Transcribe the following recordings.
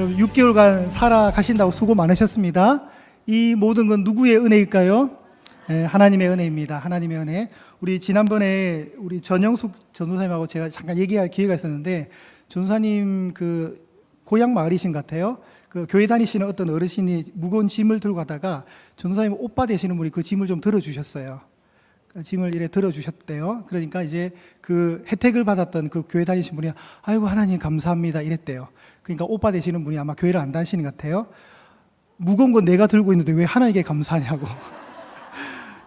여러분 6개월간 살아가신다고 수고 많으셨습니다. 이 모든 건 누구의 은혜일까요? 하나님의 은혜입니다. 하나님의 은혜. 우리 지난번에 우리 전영숙 전도사님하고 제가 잠깐 얘기할 기회가 있었는데, 전도사님 그 고향 마을이신 것 같아요. 그 교회 다니시는 어떤 어르신이 무거운 짐을 들고 가다가 전도사님 오빠 되시는 분이 그 짐을 좀 들어주셨어요. 그 짐을 이래 들어주셨대요. 그러니까 이제 그 혜택을 받았던 그 교회 다니신 분이 아이고 하나님 감사합니다 이랬대요. 그러니까 오빠 되시는 분이 아마 교회를 안 다니시는 것 같아요. 무거운 건 내가 들고 있는데 왜 하나님께 감사하냐고.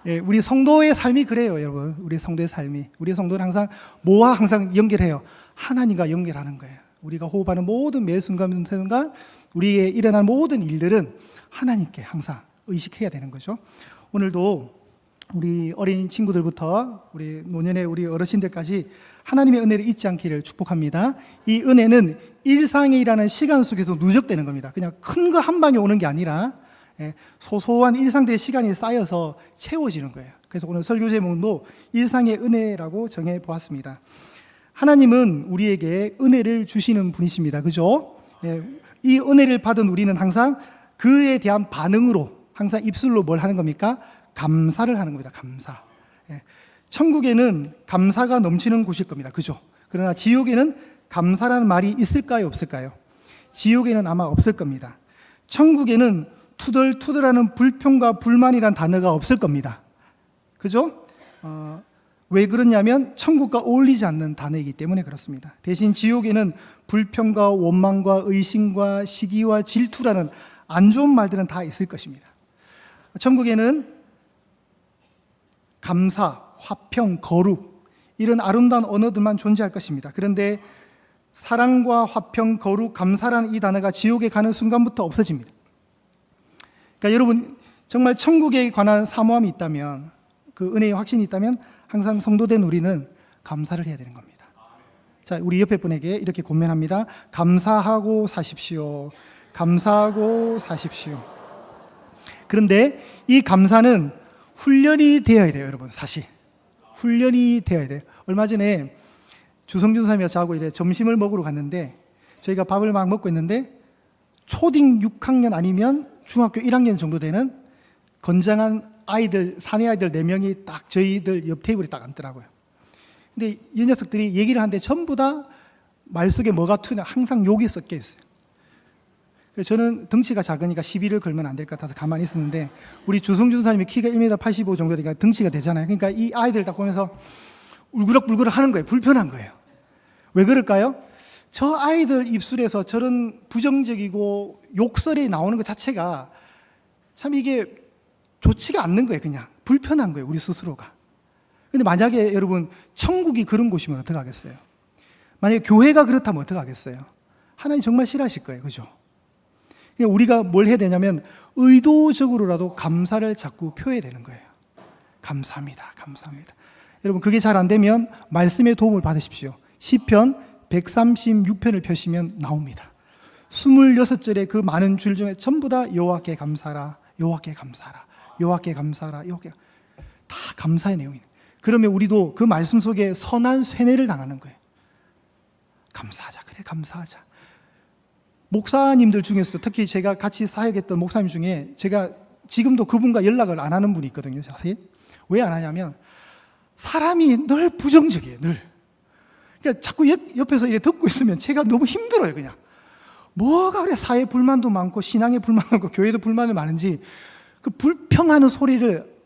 예, 우리 성도의 삶이 그래요, 여러분. 우리 성도의 삶이. 우리 성도는 항상 뭐와 항상 연결해요? 하나님과 연결하는 거예요. 우리가 호흡하는 모든 매 순간 우리의 일어나는 모든 일들은 하나님께 항상 의식해야 되는 거죠. 오늘도 우리 어린 친구들부터 우리 노년의 우리 어르신들까지 하나님의 은혜를 잊지 않기를 축복합니다. 이 은혜는 일상이라는 시간 속에서 누적되는 겁니다. 그냥 큰 거 한 방에 오는 게 아니라 소소한 일상들의 시간이 쌓여서 채워지는 거예요. 그래서 오늘 설교 제목도 일상의 은혜라고 정해 보았습니다. 하나님은 우리에게 은혜를 주시는 분이십니다. 그죠? 이 은혜를 받은 우리는 항상 그에 대한 반응으로 항상 입술로 뭘 하는 겁니까? 감사를 하는 겁니다. 감사. 천국에는 감사가 넘치는 곳일 겁니다. 그죠? 그러나 지옥에는 감사라는 말이 있을까요? 없을까요? 지옥에는 아마 없을 겁니다. 천국에는 투덜투덜하는 불평과 불만이란 단어가 없을 겁니다. 그죠? 왜 그러냐면 천국과 어울리지 않는 단어이기 때문에 그렇습니다. 대신 지옥에는 불평과 원망과 의심과 시기와 질투라는 안 좋은 말들은 다 있을 것입니다. 천국에는 감사, 화평, 거룩 이런 아름다운 언어들만 존재할 것입니다. 그런데 사랑과 화평, 거룩, 감사라는 이 단어가 지옥에 가는 순간부터 없어집니다. 그러니까 여러분 정말 천국에 관한 사모함이 있다면, 그 은혜의 확신이 있다면 항상 성도된 우리는 감사를 해야 되는 겁니다. 자, 우리 옆에 분에게 이렇게 권면합니다. 감사하고 사십시오. 감사하고 사십시오. 그런데 이 감사는 훈련이 되어야 돼요, 여러분. 사실 훈련이 되어야 돼요. 얼마 전에 주성준 사님이랑 저하고 이래 점심을 먹으러 갔는데, 저희가 밥을 막 먹고 있는데 초딩 6학년 아니면 중학교 1학년 정도 되는 건장한 아이들, 사내 아이들 4명이 딱 저희들 옆 테이블에 딱 앉더라고요. 근데 이 녀석들이 얘기를 하는데 전부 다 말 속에 뭐가 튀나 항상 욕이 섞여 있어요. 그래서 저는 덩치가 작으니까 시비를 걸면 안 될 것 같아서 가만히 있었는데, 우리 주성준 사님이 키가 1m 85 정도 되니까 덩치가 되잖아요. 그러니까 이 아이들 딱 보면서 울그락불그락 하는 거예요. 불편한 거예요. 왜 그럴까요? 저 아이들 입술에서 저런 부정적이고 욕설이 나오는 것 자체가 참 이게 좋지가 않는 거예요. 그냥 불편한 거예요, 우리 스스로가. 근데 만약에 여러분 천국이 그런 곳이면 어떡하겠어요? 만약에 교회가 그렇다면 어떡하겠어요? 하나님 정말 싫어하실 거예요. 그죠? 그러니까 우리가 뭘 해야 되냐면 의도적으로라도 감사를 자꾸 표해야 되는 거예요. 감사합니다. 감사합니다. 여러분 그게 잘 안 되면 말씀의 도움을 받으십시오. 시편 136편을 펴시면 나옵니다. 26절의 그 많은 줄 중에 전부 다 여호와께 감사라, 여호와께 감사라, 여호와께 감사라, 여호와께, 다 감사의 내용이에요. 그러면 우리도 그 말씀 속에 선한 쇠뇌를 당하는 거예요. 감사하자. 그래, 감사하자. 목사님들 중에서 특히 제가 같이 사역했던 목사님 중에 제가 지금도 그분과 연락을 안 하는 분이 있거든요. 사실 왜 안 하냐면 사람이 늘 부정적이에요. 늘. 그러니까 자꾸 옆에서 이렇게 듣고 있으면 제가 너무 힘들어요. 그냥 뭐가 그래, 사회 불만도 많고 신앙에 불만 많고 교회도 불만이 많은지 그 불평하는 소리를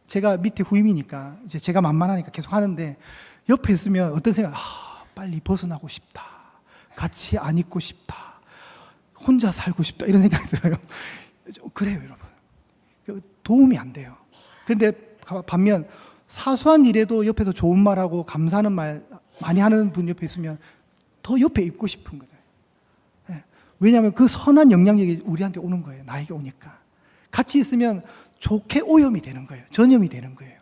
제가 밑에 후임이니까 이제 제가 만만하니까 계속 하는데, 옆에 있으면 어떤 생각? 빨리 벗어나고 싶다. 같이 안 있고 싶다. 혼자 살고 싶다. 이런 생각이 들어요. 그래요, 여러분. 도움이 안 돼요. 근데 반면 사소한 일에도 옆에서 좋은 말하고 감사하는 말 많이 하는 분 옆에 있으면 더 옆에 있고 싶은 거예요. 왜냐하면 그 선한 영향력이 우리한테 오는 거예요. 나에게 오니까. 같이 있으면 좋게 오염이 되는 거예요. 전염이 되는 거예요.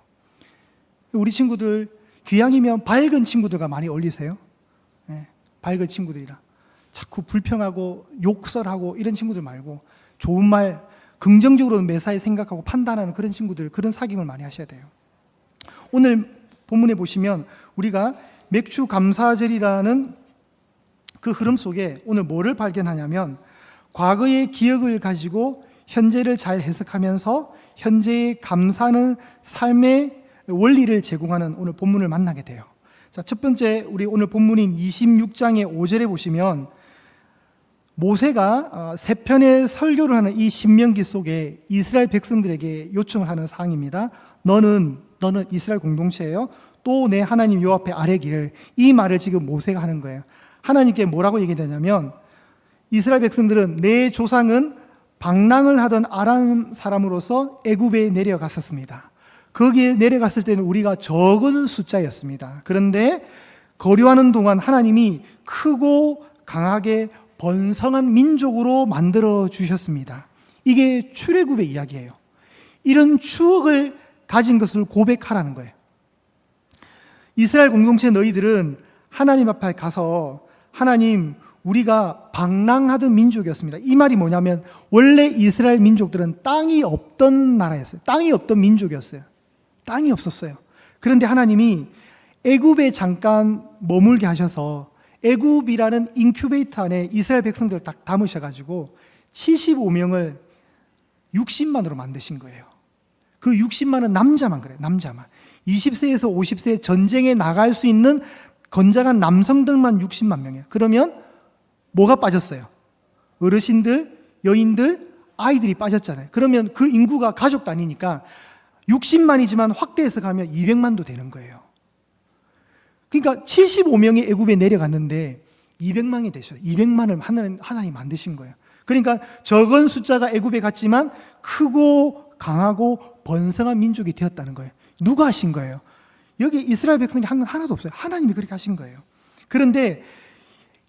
우리 친구들 귀향이면 밝은 친구들과 많이 어울리세요. 밝은 친구들이라 자꾸 불평하고 욕설하고 이런 친구들 말고 좋은 말, 긍정적으로 매사에 생각하고 판단하는 그런 친구들, 그런 사귐을 많이 하셔야 돼요. 오늘 본문에 보시면 우리가 맥주 감사절이라는 그 흐름 속에 오늘 뭐를 발견하냐면 과거의 기억을 가지고 현재를 잘 해석하면서 현재에 감사하는 삶의 원리를 제공하는 오늘 본문을 만나게 돼요. 자, 첫 번째 우리 오늘 본문인 26장의 5절에 보시면 모세가 세 편의 설교를 하는 이 신명기 속에 이스라엘 백성들에게 요청을 하는 사항입니다. 너는 이스라엘 공동체예요. 또 내 하나님 여호와 앞에 아뢰기를, 이 말을 지금 모세가 하는 거예요. 하나님께 뭐라고 얘기되냐면 이스라엘 백성들은 내 조상은 방랑을 하던 아람 사람으로서 애굽에 내려갔었습니다. 거기에 내려갔을 때는 우리가 적은 숫자였습니다. 그런데 거류하는 동안 하나님이 크고 강하게 번성한 민족으로 만들어 주셨습니다. 이게 출애굽의 이야기예요. 이런 추억을 가진 것을 고백하라는 거예요. 이스라엘 공동체 너희들은 하나님 앞에 가서 하나님, 우리가 방랑하던 민족이었습니다. 이 말이 뭐냐면 원래 이스라엘 민족들은 땅이 없던 나라였어요. 땅이 없던 민족이었어요. 땅이 없었어요. 그런데 하나님이 애굽에 잠깐 머물게 하셔서 애굽이라는 인큐베이터 안에 이스라엘 백성들을 딱 담으셔가지고 75명을 60만으로 만드신 거예요. 그 60만은 남자만 그래요. 남자만. 20세에서 50세에 전쟁에 나갈 수 있는 건장한 남성들만 60만 명이에요. 그러면 뭐가 빠졌어요? 어르신들, 여인들, 아이들이 빠졌잖아요. 그러면 그 인구가 가족도 아니니까 60만이지만 확대해서 가면 200만도 되는 거예요. 그러니까 75명이 애굽에 내려갔는데 200만이 되셔요. 200만을 하나님 만드신 거예요. 그러니까 적은 숫자가 애굽에 갔지만 크고 강하고 번성한 민족이 되었다는 거예요. 누가 하신 거예요? 여기 이스라엘 백성이 한 건 하나도 없어요. 하나님이 그렇게 하신 거예요. 그런데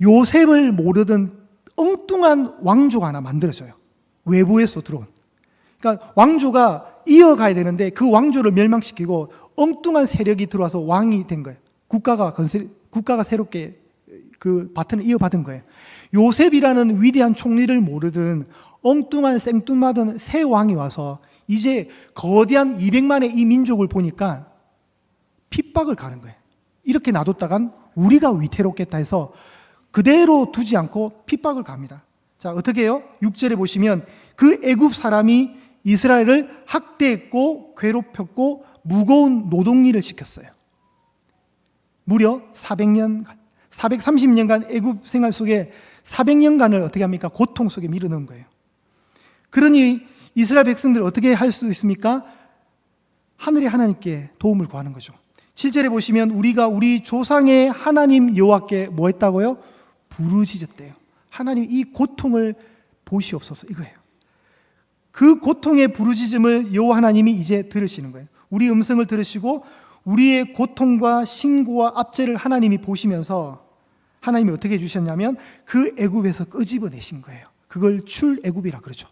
요셉을 모르던 엉뚱한 왕조가 하나 만들어져요. 외부에서 들어온. 그러니까 왕조가 이어가야 되는데 그 왕조를 멸망시키고 엉뚱한 세력이 들어와서 왕이 된 거예요. 국가가 새롭게 그 바튼을 이어받은 거예요. 요셉이라는 위대한 총리를 모르던 엉뚱한 생뚱맞은 새 왕이 와서 이제 거대한 200만의 이 민족을 보니까 핍박을 가는 거예요. 이렇게 놔뒀다간 우리가 위태롭겠다 해서 그대로 두지 않고 핍박을 갑니다. 자, 어떻게 해요? 6절에 보시면 그 애굽 사람이 이스라엘을 학대했고 괴롭혔고 무거운 노동일을 시켰어요. 무려 430년간 애굽 생활 속에 400년간을 어떻게 합니까? 고통 속에 밀어넣은 거예요. 그러니 이스라엘 백성들 어떻게 할 수 있습니까? 하늘의 하나님께 도움을 구하는 거죠. 7절에 보시면 우리가 우리 조상의 하나님 여호와께 뭐 했다고요? 부르짖었대요. 하나님 이 고통을 보시옵소서, 이거예요. 그 고통의 부르짖음을 여호와 하나님이 이제 들으시는 거예요. 우리 음성을 들으시고 우리의 고통과 신고와 압제를 하나님이 보시면서 하나님이 어떻게 해주셨냐면 그 애굽에서 끄집어내신 거예요. 그걸 출애굽이라 그러죠.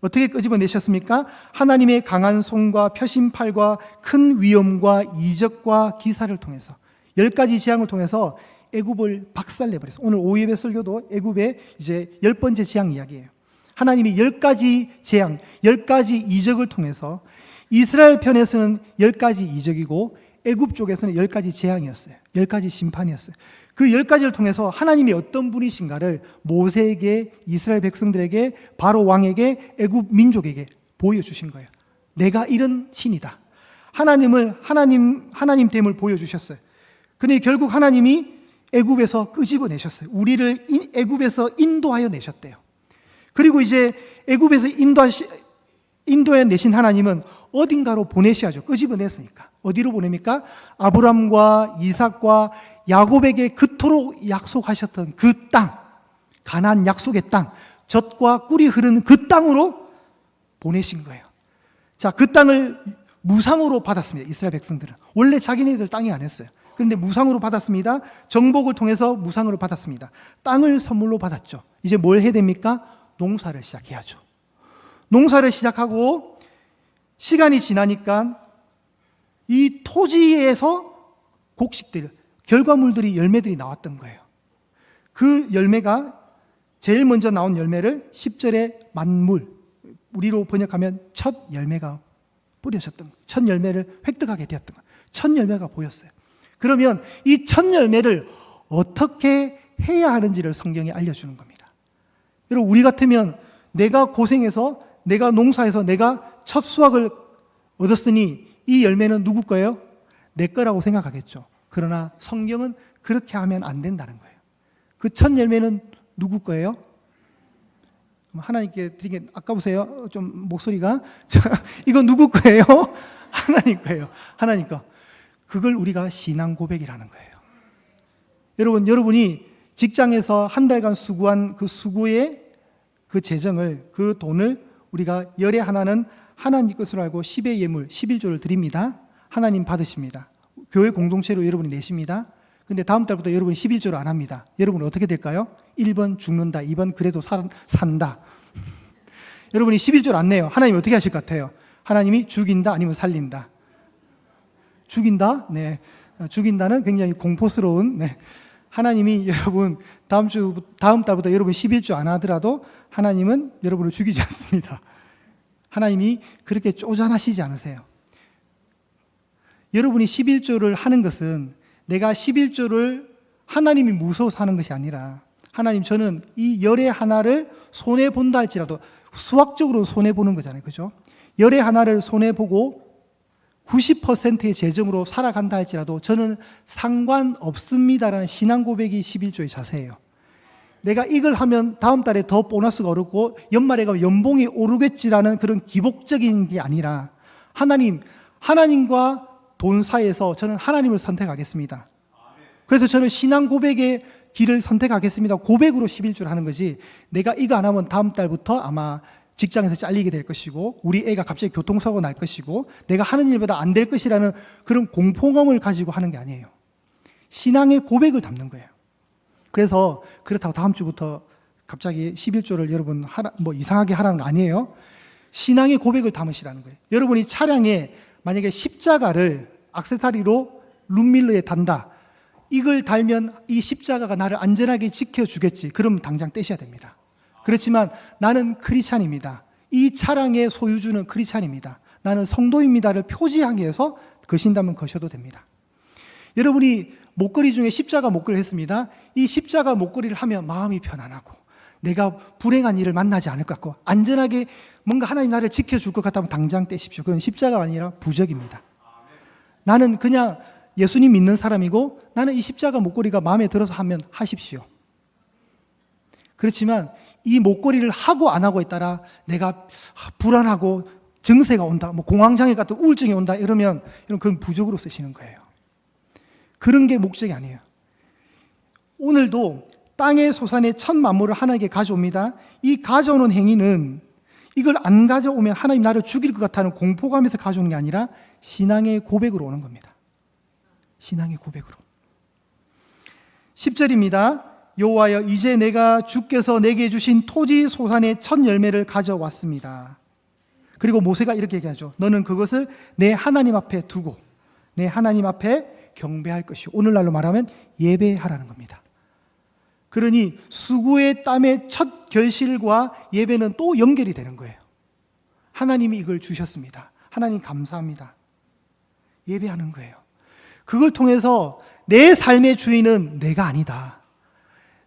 어떻게 끄집어내셨습니까? 하나님의 강한 손과 표심팔과 큰 위엄과 이적과 기사를 통해서 10가지 재앙을 통해서 애굽을 박살내버렸어요. 오늘 오예배 설교도 애굽의 이제 10번째 재앙 이야기예요. 하나님이 10가지 재앙, 10가지 이적을 통해서 이스라엘 편에서는 10가지 이적이고 애굽 쪽에서는 10가지 재앙이었어요. 10가지 심판이었어요. 그 10가지를 통해서 하나님이 어떤 분이신가를 모세에게, 이스라엘 백성들에게, 바로 왕에게, 애굽 민족에게 보여주신 거예요. 내가 이런 신이다. 하나님 됨을 보여주셨어요. 그런데 결국 하나님이 애굽에서 끄집어내셨어요. 우리를 애굽에서 인도하여 내셨대요. 그리고 이제 애굽에서 인도해 내신 하나님은 어딘가로 보내셔야죠. 끄집어냈으니까. 어디로 보냅니까? 아브람과 이삭과 야곱에게 그토록 약속하셨던 그 땅, 가나안 약속의 땅, 젖과 꿀이 흐르는 그 땅으로 보내신 거예요. 자, 그 땅을 무상으로 받았습니다. 이스라엘 백성들은. 원래 자기네들 땅이 아니었어요. 그런데 무상으로 받았습니다. 정복을 통해서 무상으로 받았습니다. 땅을 선물로 받았죠. 이제 뭘 해야 됩니까? 농사를 시작해야죠. 농사를 시작하고 시간이 지나니까 이 토지에서 곡식들, 결과물들이, 열매들이 나왔던 거예요. 그 열매가 제일 먼저 나온 열매를 10절에 만물, 우리로 번역하면 첫 열매가 뿌려졌던 거예요. 첫 열매를 획득하게 되었던 거예요. 첫 열매가 보였어요. 그러면 이 첫 열매를 어떻게 해야 하는지를 성경이 알려주는 겁니다. 여러분, 우리 같으면 내가 고생해서, 내가 농사해서 내가 첫 수확을 얻었으니 이 열매는 누구 거예요? 내 거라고 생각하겠죠. 그러나 성경은 그렇게 하면 안 된다는 거예요. 그 첫 열매는 누구 거예요? 하나님께 드리게, 아까보세요. 좀 목소리가. 이거 누구 거예요? 하나님 거예요. 하나님 거. 그걸 우리가 신앙 고백이라는 거예요. 여러분이 직장에서 한 달간 수고한 그 수고의 그 재정을, 그 돈을 우리가 열의 하나는 하나님 것으로 알고 10의 예물, 11조를 드립니다. 하나님 받으십니다. 교회 공동체로 여러분이 내십니다. 근데 다음 달부터 여러분이 11조를 안 합니다. 여러분은 어떻게 될까요? 1번 죽는다, 2번 그래도 산다. 여러분이 11조를 안 내요. 하나님이 어떻게 하실 것 같아요? 하나님이 죽인다, 아니면 살린다? 죽인다? 네. 죽인다는 굉장히 공포스러운, 네. 하나님이 여러분 다음 달부터 여러분 11조 안 하더라도 하나님은 여러분을 죽이지 않습니다. 하나님이 그렇게 쪼잔하시지 않으세요. 여러분이 11조를 하는 것은 내가 11조를 하나님이 무서워서 하는 것이 아니라, 하나님, 저는 이 열의 하나를 손해본다 할지라도, 수학적으로 손해보는 거잖아요. 그죠? 열의 하나를 손해보고 90%의 재정으로 살아간다 할지라도 저는 상관없습니다라는 신앙 고백이 11조의 자세예요. 내가 이걸 하면 다음 달에 더 보너스가 오르고 연말에 가면 연봉이 오르겠지라는 그런 기복적인 게 아니라, 하나님과 돈 사이에서 저는 하나님을 선택하겠습니다. 그래서 저는 신앙 고백의 길을 선택하겠습니다. 고백으로 11조를 하는 거지, 내가 이거 안 하면 다음 달부터 아마 직장에서 잘리게 될 것이고 우리 애가 갑자기 교통사고 날 것이고 내가 하는 일보다 안 될 것이라는 그런 공포감을 가지고 하는 게 아니에요. 신앙의 고백을 담는 거예요. 그래서 그렇다고 다음 주부터 갑자기 11조를 여러분 이상하게 하라는 거 아니에요. 신앙의 고백을 담으시라는 거예요. 여러분이 차량에 만약에 십자가를 액세서리로 룸밀러에 단다, 이걸 달면 이 십자가가 나를 안전하게 지켜주겠지, 그럼 당장 떼셔야 됩니다. 그렇지만 나는 크리스찬입니다, 이 차량의 소유주는 크리스찬입니다, 나는 성도입니다를 표지하기 위해서 거신다면 거셔도 됩니다. 여러분이 목걸이 중에 십자가 목걸이를 했습니다. 이 십자가 목걸이를 하면 마음이 편안하고 내가 불행한 일을 만나지 않을 것 같고 안전하게 뭔가 하나님 나를 지켜줄 것 같다면 당장 떼십시오. 그건 십자가가 아니라 부적입니다. 나는 그냥 예수님 믿는 사람이고 나는 이 십자가 목걸이가 마음에 들어서 하면 하십시오. 그렇지만 이 목걸이를 하고 안 하고에 따라 내가 불안하고 증세가 온다, 공황장애 같은 우울증이 온다 이러면 그건 부적으로 쓰시는 거예요. 그런 게 목적이 아니에요. 오늘도 땅의 소산의 첫 만물을 하나님께 가져옵니다. 이 가져오는 행위는 이걸 안 가져오면 하나님 나를 죽일 것 같다는 공포감에서 가져오는 게 아니라 신앙의 고백으로 오는 겁니다. 신앙의 고백으로. 10절입니다. 여호와여, 이제 내가 주께서 내게 주신 토지 소산의 첫 열매를 가져왔습니다. 그리고 모세가 이렇게 얘기하죠. 너는 그것을 내 하나님 앞에 두고 내 하나님 앞에 경배할 것이요. 오늘날로 말하면 예배하라는 겁니다. 그러니 수고의 땀의 첫 결실과 예배는 또 연결이 되는 거예요. 하나님이 이걸 주셨습니다. 하나님 감사합니다. 예배하는 거예요. 그걸 통해서 내 삶의 주인은 내가 아니다.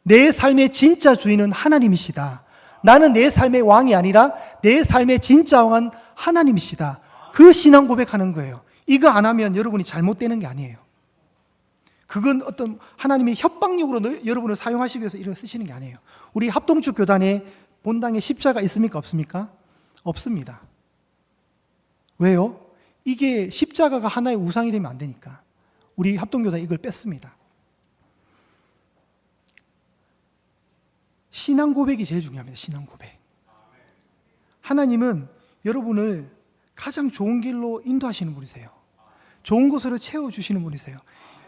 내 삶의 진짜 주인은 하나님이시다. 나는 내 삶의 왕이 아니라 내 삶의 진짜 왕은 하나님이시다. 그 신앙 고백하는 거예요. 이거 안 하면 여러분이 잘못되는 게 아니에요. 그건 어떤 하나님의 협박력으로 여러분을 사용하시기 위해서 이런 쓰시는 게 아니에요. 우리 합동축 교단에 본당에 십자가 있습니까? 없습니까? 없습니다. 왜요? 이게 십자가가 하나의 우상이 되면 안 되니까. 우리 합동교단이 이걸 뺐습니다. 신앙 고백이 제일 중요합니다. 신앙 고백. 하나님은 여러분을 가장 좋은 길로 인도하시는 분이세요. 좋은 곳으로 채워주시는 분이세요.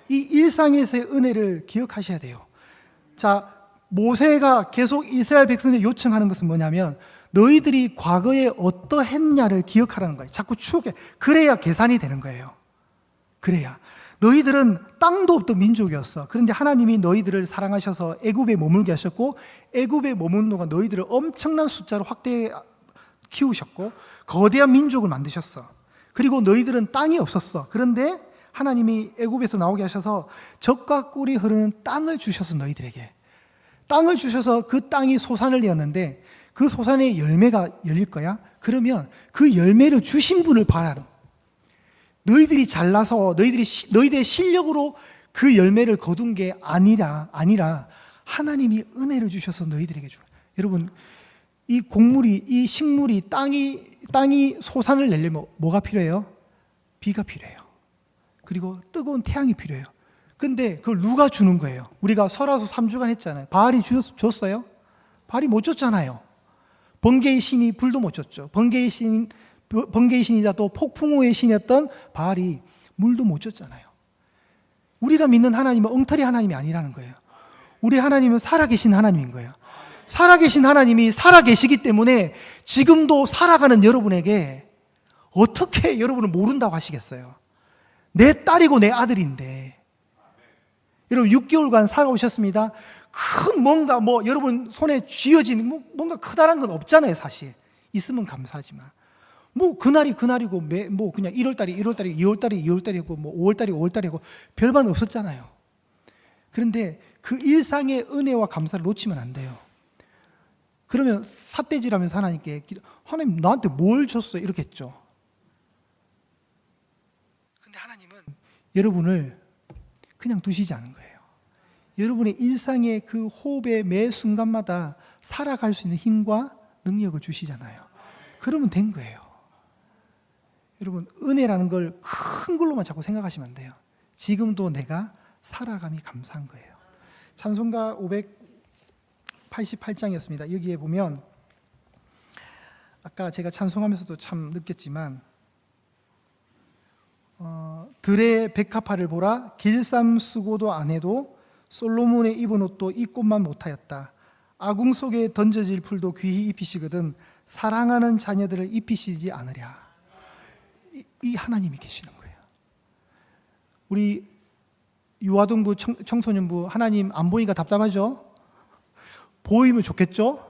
이 일상에서의 은혜를 기억하셔야 돼요. 자, 모세가 계속 이스라엘 백성을 요청하는 것은 뭐냐면 너희들이 과거에 어떠했냐를 기억하라는 거예요. 자꾸 추억해. 그래야 계산이 되는 거예요. 그래야. 너희들은 땅도 없던 민족이었어. 그런데 하나님이 너희들을 사랑하셔서 애굽에 머물게 하셨고 애굽에 머무는 동안 너희들을 엄청난 숫자로 확대 키우셨고 거대한 민족을 만드셨어. 그리고 너희들은 땅이 없었어. 그런데 하나님이 애굽에서 나오게 하셔서 젖과 꿀이 흐르는 땅을 주셔서 너희들에게 땅을 주셔서 그 땅이 소산을 내었는데 그 소산의 열매가 열릴 거야? 그러면 그 열매를 주신 분을 바라는, 너희들이 잘나서 너희들의 실력으로 그 열매를 거둔 게 아니라 하나님이 은혜를 주셔서 너희들에게 주라. 여러분, 이 곡물이, 이 식물이, 땅이 소산을 내려면 뭐가 필요해요? 비가 필요해요. 그리고 뜨거운 태양이 필요해요. 근데 그걸 누가 주는 거예요? 우리가 설화수 3주간 했잖아요. 바알이 줬어요? 바알이 못 줬잖아요. 번개의 신이 불도 못 줬죠. 번개의 신이자 또 폭풍우의 신이었던 바알이 물도 못 줬잖아요. 우리가 믿는 하나님은 엉터리 하나님이 아니라는 거예요. 우리 하나님은 살아계신 하나님인 거예요. 살아계신 하나님이 살아계시기 때문에 지금도 살아가는 여러분에게 어떻게 여러분을 모른다고 하시겠어요? 내 딸이고 내 아들인데. 여러분 6개월간 살아오셨습니다. 큰 뭔가 여러분 손에 쥐어진 뭔가 크다란 건 없잖아요. 사실 있으면 감사하지만 그날이 그날이고 그냥 1월달이 2월달이 2월달이고 5월달이 5월달이고 별반 없었잖아요. 그런데 그 일상의 은혜와 감사를 놓치면 안 돼요. 그러면 삿대질하면서 하나님께 하나님 나한테 뭘 줬어? 이렇게 했죠. 근데 하나님은 여러분을 그냥 두시지 않은 거예요. 여러분의 일상의 그 호흡의 매 순간마다 살아갈 수 있는 힘과 능력을 주시잖아요. 그러면 된 거예요. 여러분, 은혜라는 걸 큰 걸로만 자꾸 생각하시면 안 돼요. 지금도 내가 살아감이 감사한 거예요. 찬송가 588장이었습니다. 여기에 보면 아까 제가 찬송하면서도 참 느꼈지만 들의 백합화를 보라, 길쌈 수고도 안 해도 솔로몬의 입은 옷도 입고만 못하였다. 아궁 속에 던져질 풀도 귀히 입히시거든 사랑하는 자녀들을 입히시지 않으랴. 이 하나님이 계시는 거예요. 우리 유아동부 청소년부 하나님 안 보이니까 답답하죠? 보이면 좋겠죠?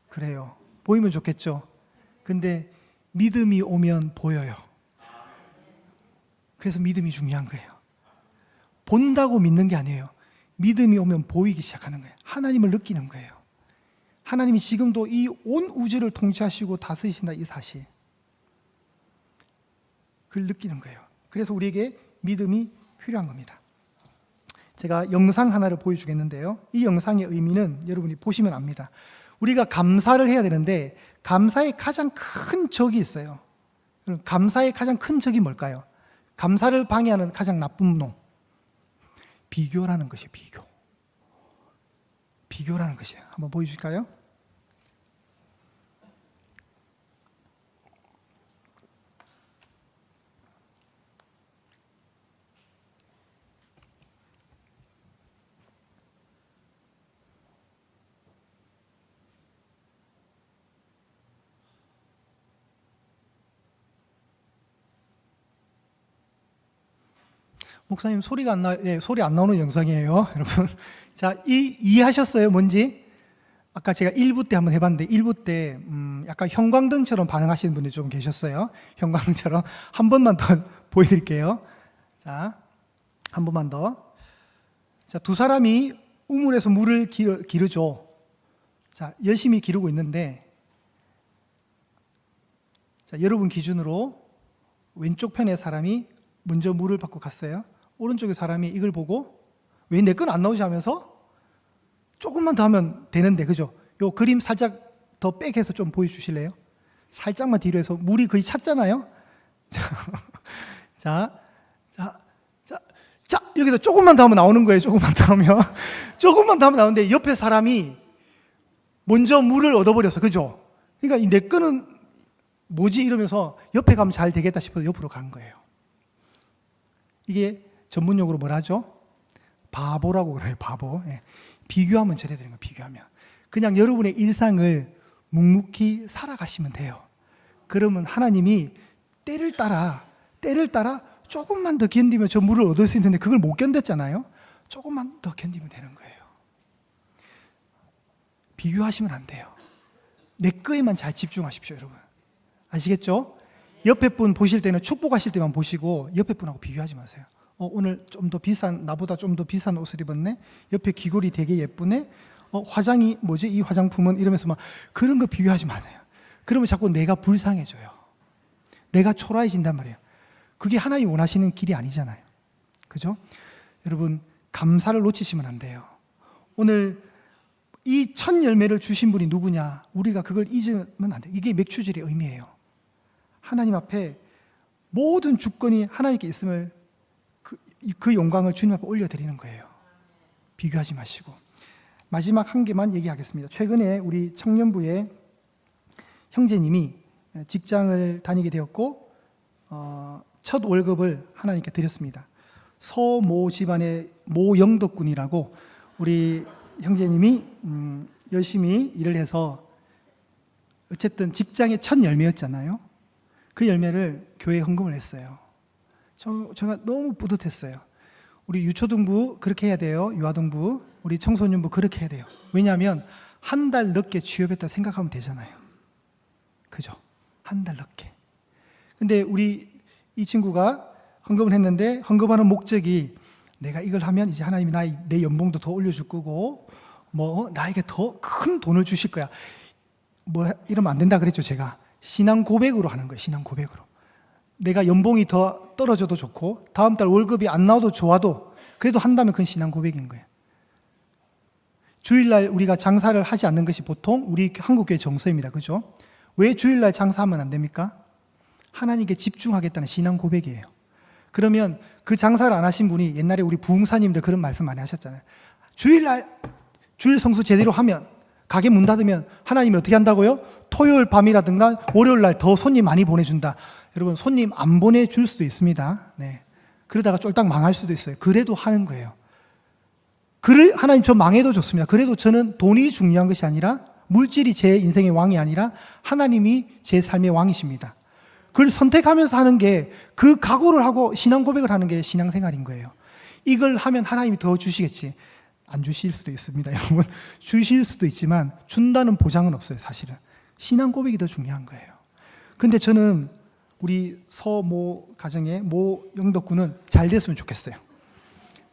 그래요. 보이면 좋겠죠? 근데 믿음이 오면 보여요. 그래서 믿음이 중요한 거예요. 본다고 믿는 게 아니에요. 믿음이 오면 보이기 시작하는 거예요. 하나님을 느끼는 거예요. 하나님이 지금도 이 온 우주를 통치하시고 다스리신다, 이 사실. 그걸 느끼는 거예요. 그래서 우리에게 믿음이 필요한 겁니다. 제가 영상 하나를 보여주겠는데요. 이 영상의 의미는 여러분이 보시면 압니다. 우리가 감사를 해야 되는데 감사의 가장 큰 적이 있어요. 감사의 가장 큰 적이 뭘까요? 감사를 방해하는 가장 나쁜 놈, 비교라는 것이에요. 비교라는 것이에요. 한번 보여주실까요? 목사님 소리가 안 나, 소리 안 나오는 영상이에요, 여러분. 자, 이해하셨어요? 뭔지? 아까 제가 1부 때 한번 해봤는데 1부 때 약간 형광등처럼 반응하시는 분이 좀 계셨어요. 형광등처럼 한 번만 더 보여드릴게요. 자, 한 번만 더. 자, 두 사람이 우물에서 물을 기르죠. 자, 열심히 기르고 있는데, 자, 여러분 기준으로 왼쪽 편의 사람이 먼저 물을 받고 갔어요. 오른쪽의 사람이 이걸 보고 왜 내 건 안 나오지 하면서 조금만 더 하면 되는데, 그죠? 요 그림 살짝 더 백해서 좀 보여주실래요? 살짝만 뒤로 해서 물이 거의 찼잖아요. 자, 여기서 조금만 더 하면 나오는 거예요. 조금만 더 하면 나오는데 옆에 사람이 먼저 물을 얻어버렸어, 그죠? 그러니까 내 거는 뭐지 이러면서 옆에 가면 잘 되겠다 싶어서 옆으로 간 거예요. 이게 전문용어로 뭐라 하죠? 바보라고 그래요. 바보. 예. 비교하면 저래 되는 거예요. 비교하면 그냥 여러분의 일상을 묵묵히 살아가시면 돼요. 그러면 하나님이 때를 따라 조금만 더 견디면 저 물을 얻을 수 있는데 그걸 못 견뎠잖아요. 조금만 더 견디면 되는 거예요. 비교하시면 안 돼요. 내 거에만 잘 집중하십시오, 여러분. 아시겠죠? 옆에 분 보실 때는 축복하실 때만 보시고 옆에 분하고 비교하지 마세요. 오늘 좀 더 비싼, 나보다 좀 더 비싼 옷을 입었네. 옆에 귀걸이 되게 예쁘네. 화장이 뭐지? 이 화장품은 이러면서 막 그런 거 비교하지 마세요. 그러면 자꾸 내가 불쌍해져요. 내가 초라해진단 말이에요. 그게 하나님 원하시는 길이 아니잖아요. 그죠? 여러분, 감사를 놓치시면 안 돼요. 오늘 이 첫 열매를 주신 분이 누구냐? 우리가 그걸 잊으면 안 돼요. 이게 맥추절의 의미예요. 하나님 앞에 모든 주권이 하나님께 있음을 그 영광을 주님 앞에 올려드리는 거예요. 비교하지 마시고. 마지막 한 개만 얘기하겠습니다. 최근에 우리 청년부에 형제님이 직장을 다니게 되었고 첫 월급을 하나님께 드렸습니다. 서모 집안의 모영덕군이라고 우리 형제님이 열심히 일을 해서 어쨌든 직장의 첫 열매였잖아요. 그 열매를 교회에 헌금을 했어요. 제가 너무 뿌듯했어요. 우리 유초등부 그렇게 해야 돼요. 유아동부, 우리 청소년부 그렇게 해야 돼요. 왜냐하면 한 달 늦게 취업했다 생각하면 되잖아요. 그죠? 한 달 늦게. 근데 우리 이 친구가 헌금을 했는데 헌금하는 목적이 내가 이걸 하면 이제 하나님이 내 연봉도 더 올려줄 거고 나에게 더 큰 돈을 주실 거야. 이러면 안 된다 그랬죠. 제가 신앙 고백으로 하는 거예요. 신앙 고백으로. 내가 연봉이 더 떨어져도 좋고 다음 달 월급이 안 나와도 좋아도 그래도 한다면 그건 신앙 고백인 거예요. 주일날 우리가 장사를 하지 않는 것이 보통 우리 한국교회 정서입니다. 그죠? 왜 주일날 장사하면 안 됩니까? 하나님께 집중하겠다는 신앙 고백이에요. 그러면 그 장사를 안 하신 분이 옛날에 우리 부흥사님들 그런 말씀 많이 하셨잖아요. 주일날 주일 성수 제대로 하면 가게 문 닫으면 하나님이 어떻게 한다고요? 토요일 밤이라든가 월요일 날 더 손님 많이 보내준다. 여러분 손님 안 보내줄 수도 있습니다. 네. 그러다가 쫄딱 망할 수도 있어요. 그래도 하는 거예요. 하나님 저 망해도 좋습니다. 그래도 저는 돈이 중요한 것이 아니라 물질이 제 인생의 왕이 아니라 하나님이 제 삶의 왕이십니다. 그걸 선택하면서 하는 게 그 각오를 하고 신앙 고백을 하는 게 신앙생활인 거예요. 이걸 하면 하나님이 더 주시겠지. 안 주실 수도 있습니다. 여러분 주실 수도 있지만 준다는 보장은 없어요. 사실은 신앙 고백이 더 중요한 거예요. 근데 저는 우리 서모 가정의 모 영덕군은 잘 됐으면 좋겠어요.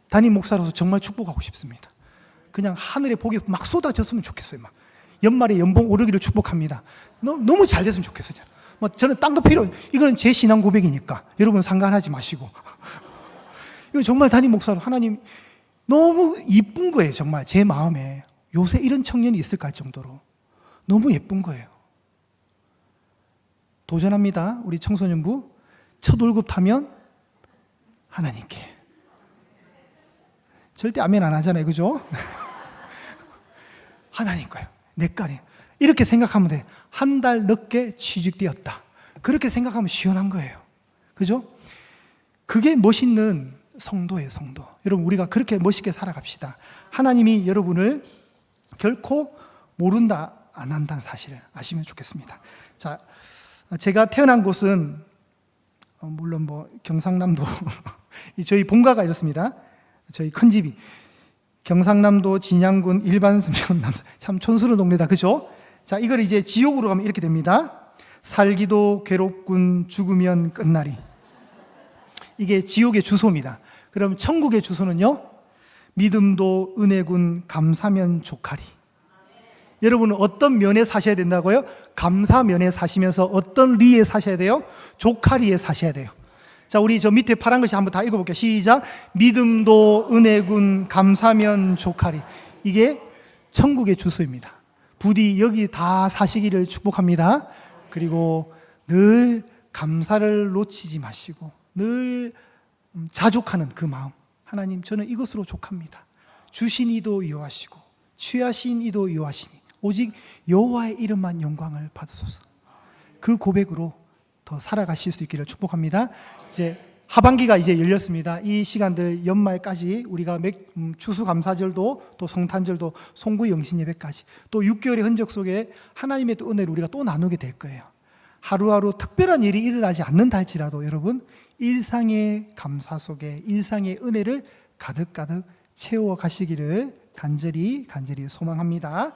담임 목사로서 정말 축복하고 싶습니다. 그냥 하늘에 복이 막 쏟아졌으면 좋겠어요. 막 연말에 연봉 오르기를 축복합니다. 너무 잘 됐으면 좋겠어요. 저는 딴 거 필요, 이건 제 신앙 고백이니까 여러분 상관하지 마시고 이거 정말 담임 목사로 하나님 너무 이쁜 거예요. 정말 제 마음에 요새 이런 청년이 있을까 할 정도로 너무 예쁜 거예요. 도전합니다. 우리 청소년부 첫 월급 타면 하나님께 절대 아멘 안 하잖아요. 그죠? 하나님 거예요. 내 거예요. 이렇게 생각하면 돼. 한 달 늦게 취직되었다. 그렇게 생각하면 시원한 거예요. 그죠? 그게 멋있는 성도예요, 성도. 여러분, 우리가 그렇게 멋있게 살아갑시다. 하나님이 여러분을 결코 모른다, 안 한다는 사실을 아시면 좋겠습니다. 자, 제가 태어난 곳은, 물론 경상남도, 저희 본가가 이렇습니다. 저희 큰 집이. 경상남도 진양군 일반서면 참 촌스러운 동네다. 그죠? 자, 이걸 이제 지옥으로 가면 이렇게 됩니다. 살기도 괴롭군 죽으면 끝나리. 이게 지옥의 주소입니다. 그럼 천국의 주소는요? 믿음도 은혜군 감사면 조카리. 여러분은 어떤 면에 사셔야 된다고요? 감사면에 사시면서 어떤 리에 사셔야 돼요? 조카리에 사셔야 돼요. 자, 우리 저 밑에 파란 글씨 한번 다 읽어볼게요. 시작. 믿음도 은혜군 감사면 조카리. 이게 천국의 주소입니다. 부디 여기 다 사시기를 축복합니다. 그리고 늘 감사를 놓치지 마시고 늘 자족하는 그 마음. 하나님, 저는 이것으로 족합니다. 주신 이도 여호와시고 취하신 이도 여호와시니 오직 여호와의 이름만 영광을 받으소서. 그 고백으로 더 살아가실 수 있기를 축복합니다. 이제 하반기가 이제 열렸습니다. 이 시간들 연말까지 우리가 추수감사절도 또 성탄절도 송구 영신 예배까지 또 6개월의 흔적 속에 하나님의 또 은혜를 우리가 또 나누게 될 거예요. 하루하루 특별한 일이 일어나지 않는다 할지라도 여러분 일상의 감사 속에 일상의 은혜를 가득가득 채워 가시기를 간절히 소망합니다.